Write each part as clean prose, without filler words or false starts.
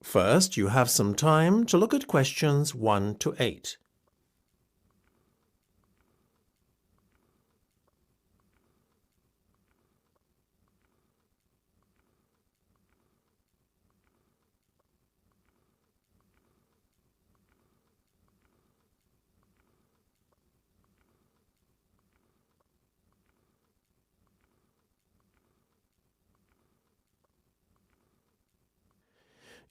First, you have some time to look at questions 1 to 8.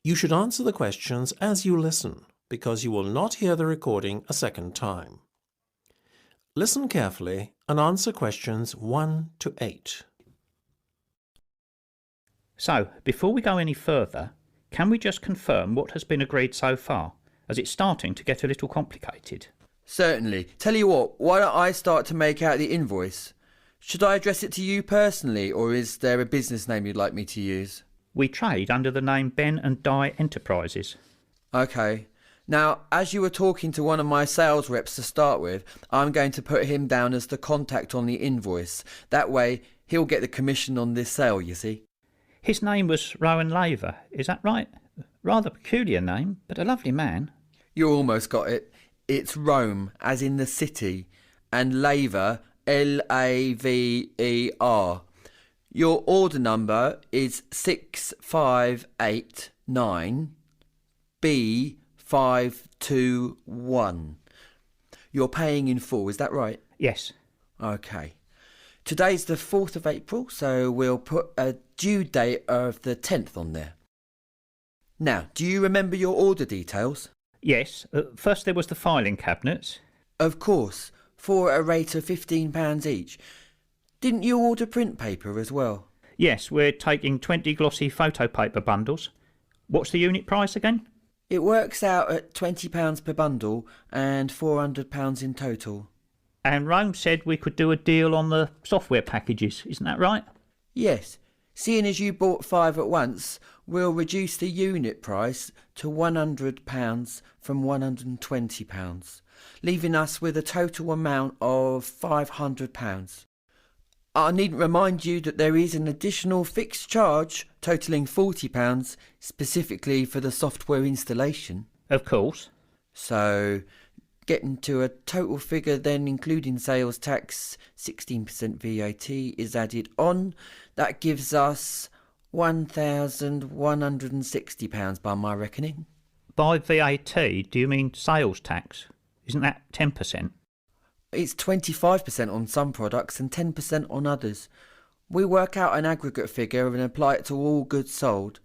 You should answer the questions as you listen, because you will not hear the recording a second time. Listen carefully and answer questions 1 to 8. So, before we go any further, can we just confirm what has been agreed so far, as it's starting to get a little complicated? Certainly. Tell you what, why don't I start to make out the invoice? Should I address it to you personally, or is there a business name you'd like me to use? We trade under the name Ben and Dye Enterprises. Okay. Now, as you were talking to one of my sales reps to start with, I'm going to put him down as the contact on the invoice. That way, he'll get the commission on this sale, you see. His name was Rowan Laver, is that right? Rather peculiar name, but a lovely man. You almost got it. It's Rome, as in the city, and Laver, Laver. Your order number is 6589B521. You're paying in full, is that right? Yes. Okay. Today's the 4th of April, so we'll put a due date of the 10th on there. Now, do you remember your order details? Yes. First there was the filing cabinets. Of course, for a rate of £15 each. Didn't you order print paper as well? Yes, we're taking 20 glossy photo paper bundles. What's the unit price again? It works out at £20 per bundle and £400 in total. And Rome said we could do a deal on the software packages, isn't that right? Yes. Seeing as you bought 5 at once, we'll reduce the unit price to £100 from £120, leaving us with a total amount of £500. I needn't remind you that there is an additional fixed charge totalling £40 specifically for the software installation. Of course. So, getting to a total figure then including sales tax, 16% VAT is added on. That gives us £1,160 by my reckoning. By VAT, do you mean sales tax? Isn't that 10%? It's 25% on some products and 10% on others. We work out an aggregate figure and apply it to all goods sold.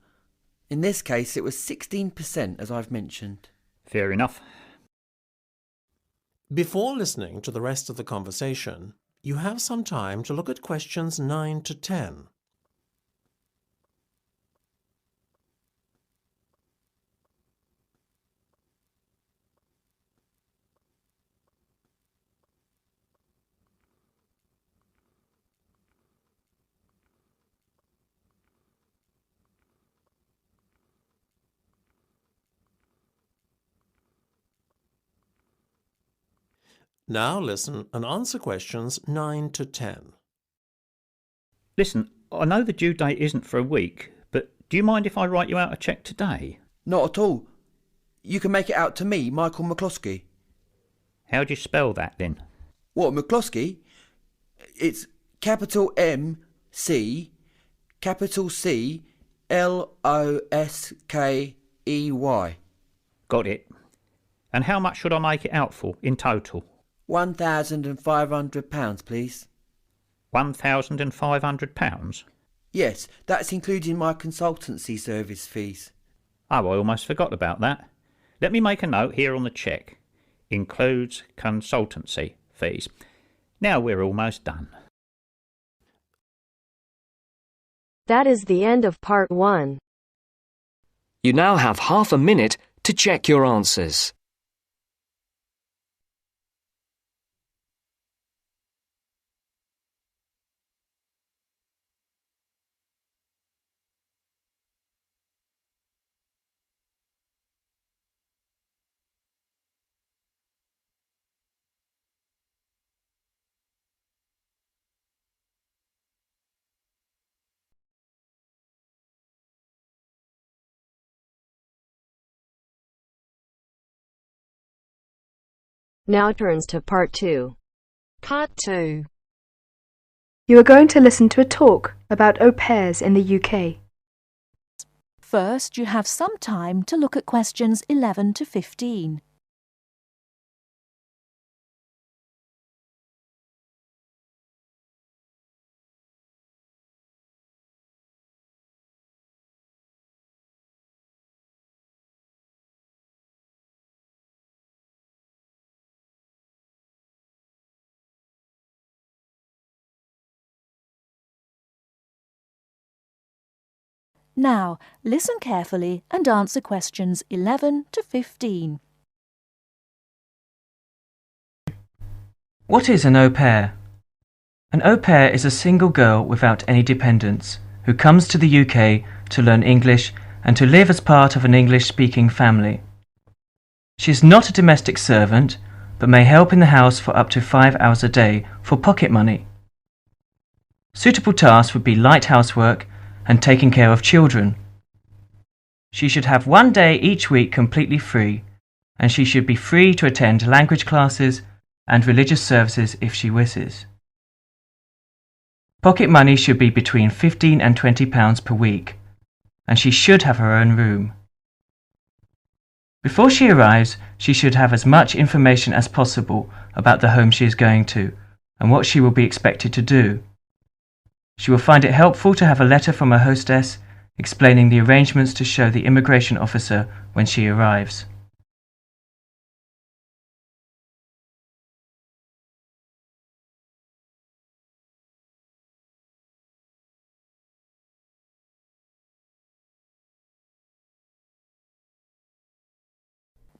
In this case, it was 16%, as I've mentioned. Fair enough. Before listening to the rest of the conversation, you have some time to look at questions 9 to 10. Now listen and answer questions 9 to 10. Listen, I know the due date isn't for a week, but do you mind if I write you out a cheque today? Not at all. You can make it out to me, Michael McCloskey. How do you spell that then? What, McCloskey? It's capital M C, capital C, Loskey. Got it. And how much should I make it out for in total? £1,500, please. £1,500? Yes, that's including my consultancy service fees. Oh, I almost forgot about that. Let me make a note here on the cheque. Includes consultancy fees. Now we're almost done. That is the end of part 1. You now have half a minute to check your answers. Now turns to part 2. Part 2. You are going to listen to a talk about au pairs in the UK. First, you have some time to look at questions 11 to 15. Now, listen carefully and answer questions 11 to 15. What is an au pair? An au pair is a single girl without any dependents who comes to the UK to learn English and to live as part of an English-speaking family. She is not a domestic servant, but may help in the house for up to 5 hours a day for pocket money. Suitable tasks would be light housework and taking care of children. She should have 1 day each week completely free, and she should be free to attend language classes and religious services if she wishes. Pocket money should be between £15 and £20 per week, and she should have her own room. Before she arrives, she should have as much information as possible about the home she is going to and what she will be expected to do. She will find it helpful to have a letter from her hostess explaining the arrangements to show the immigration officer when she arrives.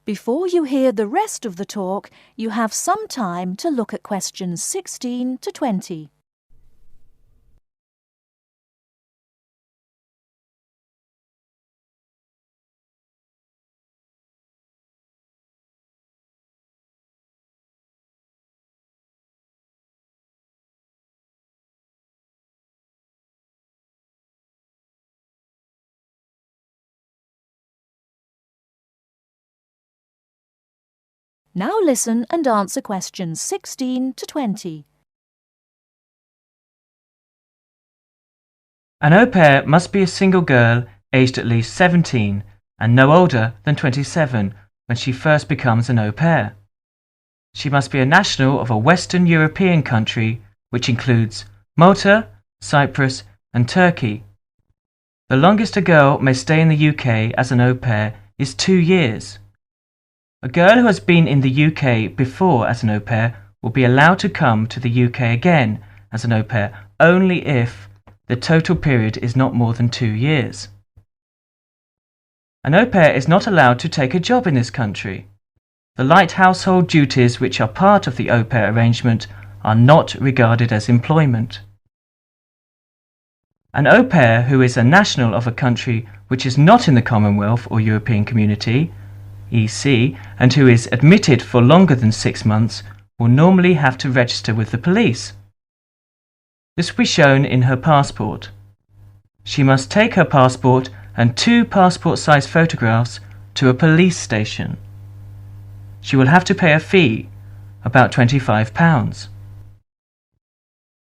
Before you hear the rest of the talk, you have some time to look at questions 16 to 20. Now listen and answer questions 16 to 20. An au pair must be a single girl aged at least 17 and no older than 27 when she first becomes an au pair. She must be a national of a Western European country which includes Malta, Cyprus and Turkey. The longest a girl may stay in the UK as an au pair is 2 years. A girl who has been in the UK before as an au pair will be allowed to come to the UK again as an au pair only if the total period is not more than 2 years. An au pair is not allowed to take a job in this country. The light household duties which are part of the au pair arrangement are not regarded as employment. An au pair who is a national of a country which is not in the Commonwealth or European Community EC, and who is admitted for longer than 6 months will normally have to register with the police. This will be shown in her passport. She must take her passport and 2 passport-size photographs to a police station. She will have to pay a fee, about £25.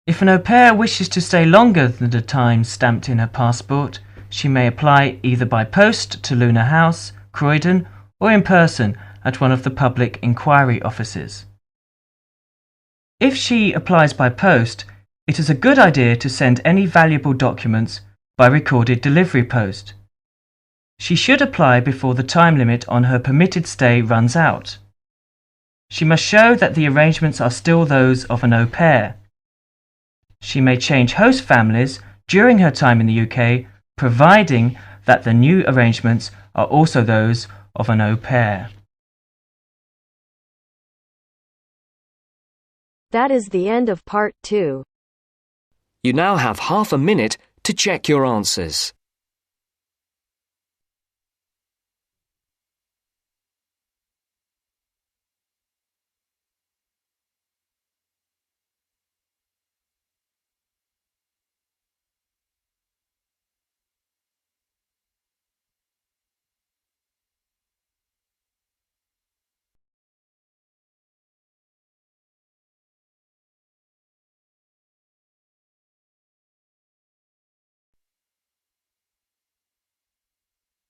If an au pair wishes to stay longer than the time stamped in her passport, she may apply either by post to Luna House, Croydon, or in person at one of the public inquiry offices. If she applies by post, it is a good idea to send any valuable documents by recorded delivery post. She should apply before the time limit on her permitted stay runs out. She must show that the arrangements are still those of an au pair. She may change host families during her time in the UK, providing that the new arrangements are also those of an au pair. That is the end of part 2. You now have half a minute to check your answers.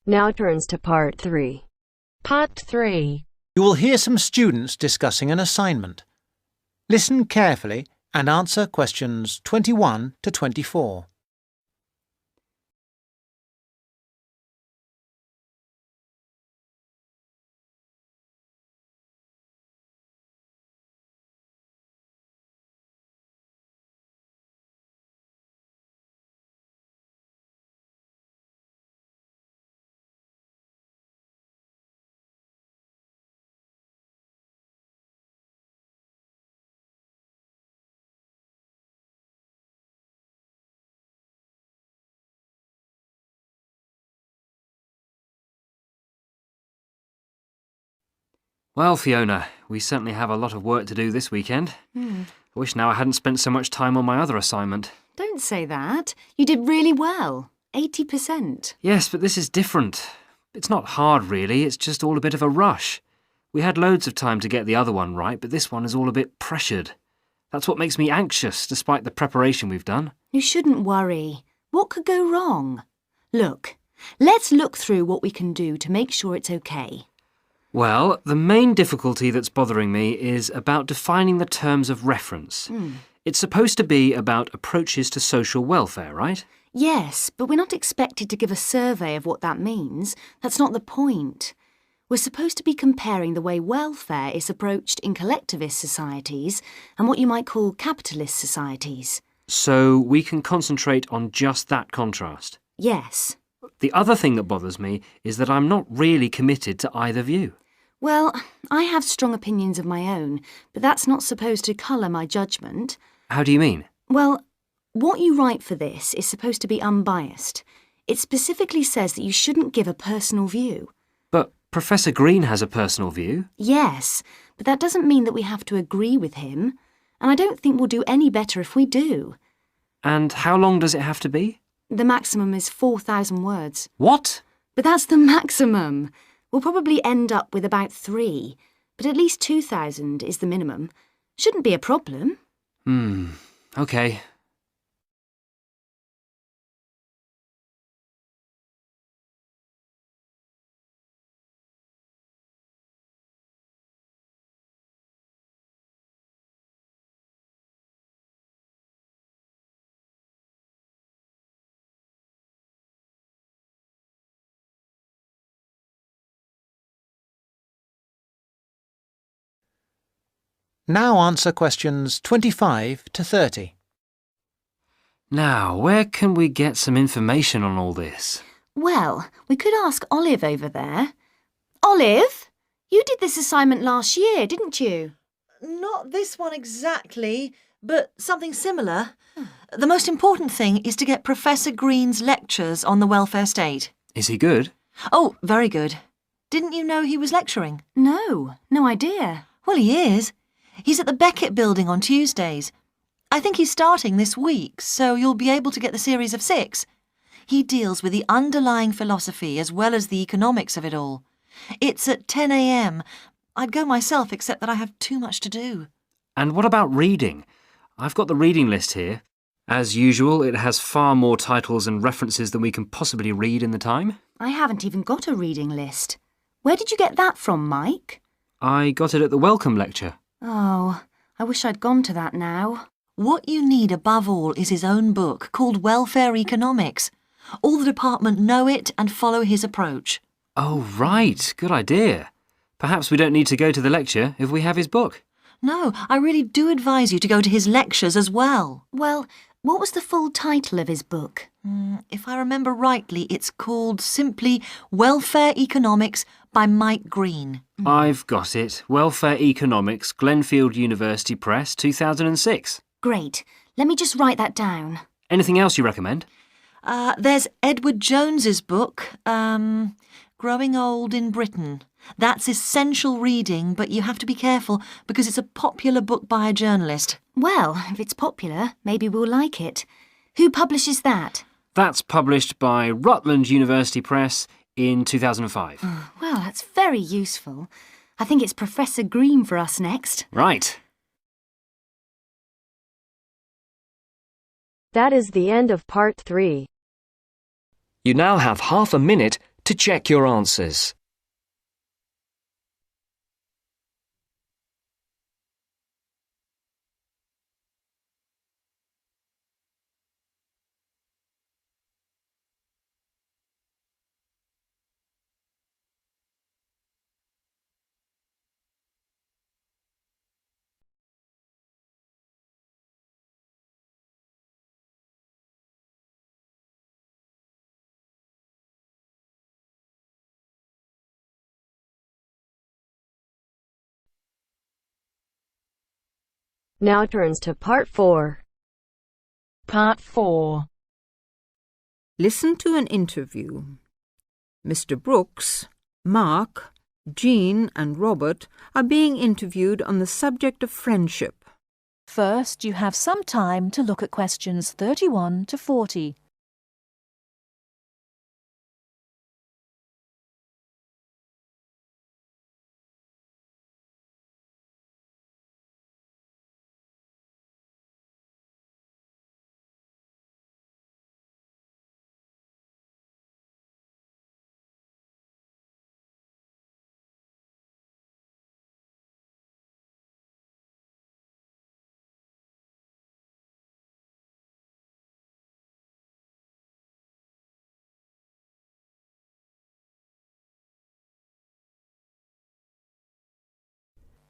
Now turns to part 3. Part 3. You will hear some students discussing an assignment. Listen carefully and answer questions 21 to 24. Well, Fiona, we certainly have a lot of work to do this weekend. I wish now I hadn't spent so much time on my other assignment. Don't say that. You did really well. 80%. Yes, but this is different. It's not hard, really. It's just all a bit of a rush. We had loads of time to get the other one right, but this one is all a bit pressured. That's what makes me anxious, despite the preparation we've done. You shouldn't worry. What could go wrong? Look, let's look through what we can do to make sure it's okay. Well, the main difficulty that's bothering me is about defining the terms of reference. It's supposed to be about approaches to social welfare, right? Yes, but we're not expected to give a survey of what that means. That's not the point. We're supposed to be comparing the way welfare is approached in collectivist societies and what you might call capitalist societies. So we can concentrate on just that contrast. Yes. The other thing that bothers me is that I'm not really committed to either view. Well, I have strong opinions of my own, but that's not supposed to colour my judgment. How do you mean? Well, what you write for this is supposed to be unbiased. It specifically says that you shouldn't give a personal view. But Professor Green has a personal view. Yes, but that doesn't mean that we have to agree with him. And I don't think we'll do any better if we do. And how long does it have to be? The maximum is 4,000 words. What? But that's the maximum. We'll probably end up with about 3, but at least 2,000 is the minimum. Shouldn't be a problem. OK. Now answer questions 25 to 30. Now, where can we get some information on all this? Well, we could ask Olive over there. Olive, you did this assignment last year, didn't you? Not this one exactly, but something similar. The most important thing is to get Professor Green's lectures on the welfare state. Is he good? Oh, very good. Didn't you know he was lecturing? No idea. Well, he is. He's at the Beckett building on Tuesdays. I think he's starting this week, so you'll be able to get the series of 6. He deals with the underlying philosophy as well as the economics of it all. It's at 10 a.m. I'd go myself, except that I have too much to do. And what about reading? I've got the reading list here. As usual, it has far more titles and references than we can possibly read in the time. I haven't even got a reading list. Where did you get that from, Mike? I got it at the welcome lecture. Oh, I wish I'd gone to that now. What you need above all is his own book called Welfare Economics. All the department know it and follow his approach. Oh, right. Good idea. Perhaps we don't need to go to the lecture if we have his book. No, I really do advise you to go to his lectures as well. Well, what was the full title of his book? If I remember rightly, it's called simply Welfare Economics by Mike Green. I've got it. Welfare Economics, Glenfield University Press, 2006. Great. Let me just write that down. Anything else you recommend? There's Edward Jones's book, Growing Old in Britain. That's essential reading, but you have to be careful because it's a popular book by a journalist. Well, if it's popular, maybe we'll like it. Who publishes that? That's published by Rutland University Press in 2005. Well, that's very useful. I think it's Professor Green for us next. Right. That is the end of part 3. You now have half a minute to check your answers. Now turns to Part 4. Part 4. Listen to an interview. Mr. Brooks, Mark, Jean and Robert are being interviewed on the subject of friendship. First, you have some time to look at questions 31 to 40.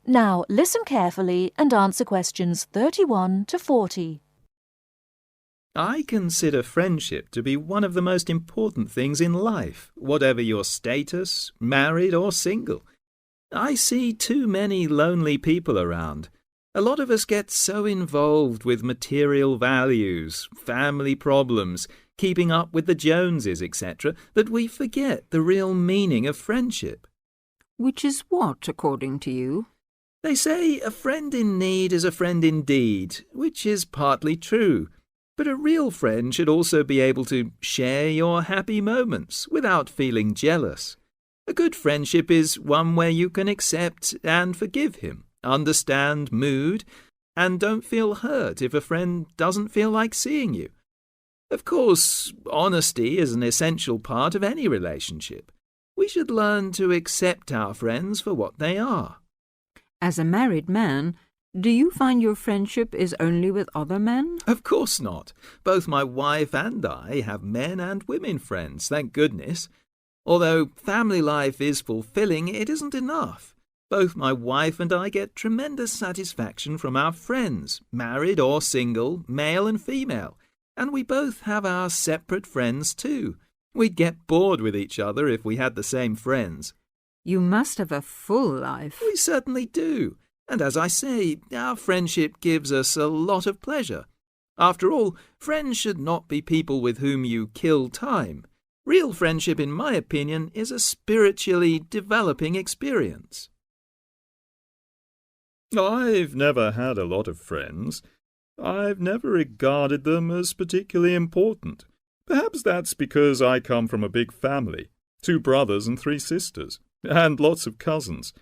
Now listen carefully and answer questions 31 to 40. I consider friendship to be one of the most important things in life, whatever your status, married or single. I see too many lonely people around. A lot of us get so involved with material values, family problems, keeping up with the Joneses, etc., that we forget the real meaning of friendship. Which is what, according to you? They say a friend in need is a friend indeed, which is partly true. But a real friend should also be able to share your happy moments without feeling jealous. A good friendship is one where you can accept and forgive him, understand mood, and don't feel hurt if a friend doesn't feel like seeing you. Of course, honesty is an essential part of any relationship. We should learn to accept our friends for what they are. As a married man, do you find your friendship is only with other men? Of course not. Both my wife and I have men and women friends, thank goodness. Although family life is fulfilling, it isn't enough. Both my wife and I get tremendous satisfaction from our friends, married or single, male and female. And we both have our separate friends too. We'd get bored with each other if we had the same friends. You must have a full life. We certainly do. And as I say, our friendship gives us a lot of pleasure. After all, friends should not be people with whom you kill time. Real friendship, in my opinion, is a spiritually developing experience. I've never had a lot of friends. I've never regarded them as particularly important. Perhaps that's because I come from a big family, 2 brothers and 3 sisters, and lots of cousins.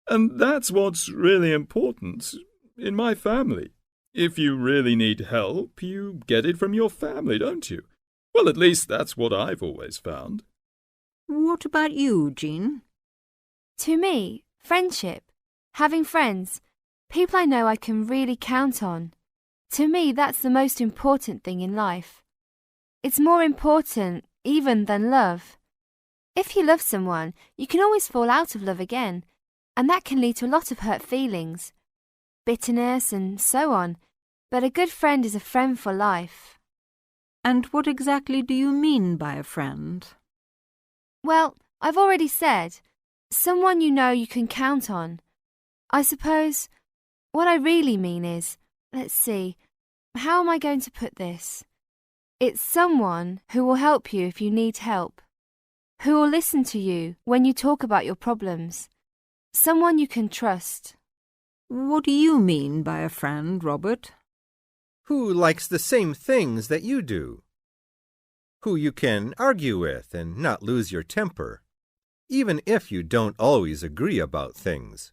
And that's what's really important in my family. If you really need help, you get it from your family, don't you? Well, at least that's what I've always found. What about you, Jean? To me, friendship, having friends, people I know I can really count on. To me, that's the most important thing in life. It's more important even than love. If you love someone, you can always fall out of love again, and that can lead to a lot of hurt feelings, bitterness and so on. But a good friend is a friend for life. And what exactly do you mean by a friend? Well, I've already said, someone you know you can count on. I suppose what I really mean is, let's see, how am I going to put this? It's someone who will help you if you need help, who will listen to you when you talk about your problems, someone you can trust. What do you mean by a friend, Robert? Who likes the same things that you do. Who you can argue with and not lose your temper, even if you don't always agree about things.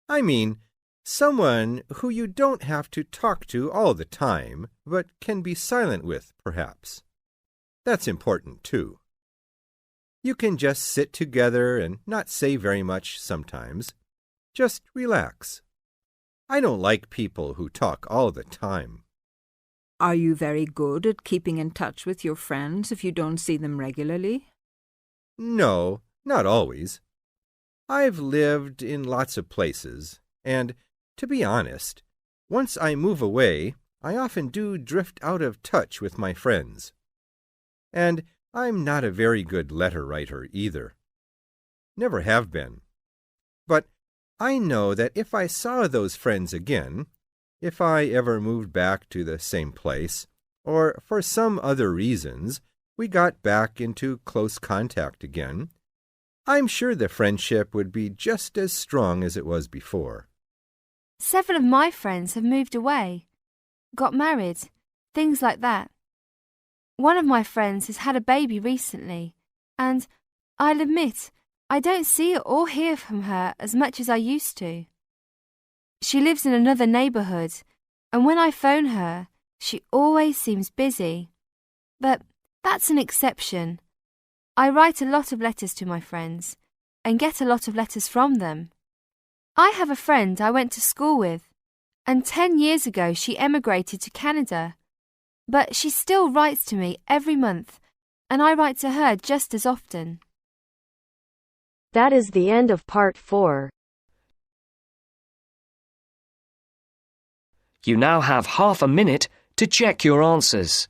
I mean, someone who you don't have to talk to all the time, but can be silent with, perhaps. That's important, too. You can just sit together and not say very much sometimes. Just relax. I don't like people who talk all the time. Are you very good at keeping in touch with your friends if you don't see them regularly? No, not always. I've lived in lots of places, and, to be honest, once I move away, I often do drift out of touch with my friends. And I'm not a very good letter writer either. Never have been. But I know that if I saw those friends again, if I ever moved back to the same place, or for some other reasons we got back into close contact again, I'm sure the friendship would be just as strong as it was before. Several of my friends have moved away, got married, things like that. One of my friends has had a baby recently, and I'll admit I don't see or hear from her as much as I used to. She lives in another neighbourhood, and when I phone her, she always seems busy. But that's an exception. I write a lot of letters to my friends, and get a lot of letters from them. I have a friend I went to school with, and 10 years ago she emigrated to Canada. But she still writes to me every month, and I write to her just as often. That is the end of part 4. You now have half a minute to check your answers.